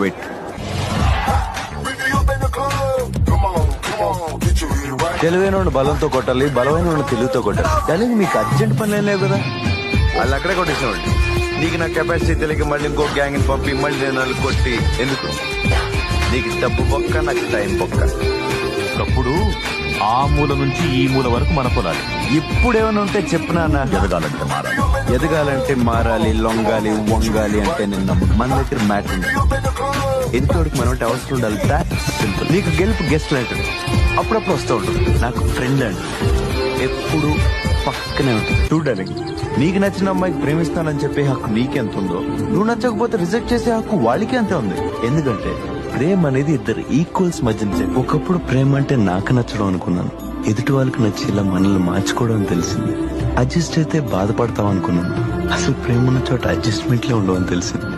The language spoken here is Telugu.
వెయిట్ తెలివైన బలంతో కొట్టాలి, బలమైన తెలివితో కొట్టాలి. కానీ మీకు అర్జెంట్ పని ఏం లేవు కదా, వాళ్ళు అక్కడే కొట్టేసేవాళ్ళు. నీకు నా కెపాసిటీ తెలియక మళ్ళీ ఇంకో గ్యాంగ్ పంపి మళ్ళీ నేను కొట్టి ఎందుకు? నీకు డబ్బు బొక్క, నాకు టైం బొక్క. ఒకప్పుడు ఆ మూల నుంచి ఈ మూల వరకు మన పొలాలి. ఇప్పుడేమైనా ఉంటే చెప్పనా? ఎదగాలంటే మారాలి. ఎదగాలంటే మారాలి, లొంగాలి, వంగాలి అంటే నిన్న మన దగ్గర మ్యాటర్ ఉంది. ఎంతోడికి మనం అవసరం ఉండాలి. సింపుల్. నీకు గెలుపు గెస్ట్ లాంటిది, అప్పుడప్పుడు వస్తూ ఉంటుంది. నాకు ఫ్రెండ్ అండి, ఎప్పుడు పక్కనే ఉంటుంది. చూడడానికి నీకు నచ్చిన అమ్మాయికి ప్రేమిస్తానని చెప్పే హక్కు నీకెంత ఉందో, నువ్వు నచ్చకపోతే రిజెక్ట్ చేసే హక్కు వాళ్ళకి అంతే ఉంది. ఎందుకంటే ప్రేమ అనేది ఇద్దరు ఈక్వల్స్ మధ్య. ఒకప్పుడు ప్రేమ అంటే నాకు నచ్చడం అనుకున్నాను, ఎదుటి వాళ్ళకి నచ్చేలా మనల్ని మార్చుకోవడం అని తెలిసింది. అడ్జస్ట్ అయితే బాధపడతాం అనుకున్నాను, అసలు ప్రేమ ఉన్న చోట అడ్జస్ట్మెంట్లే ఉండవని తెలిసింది.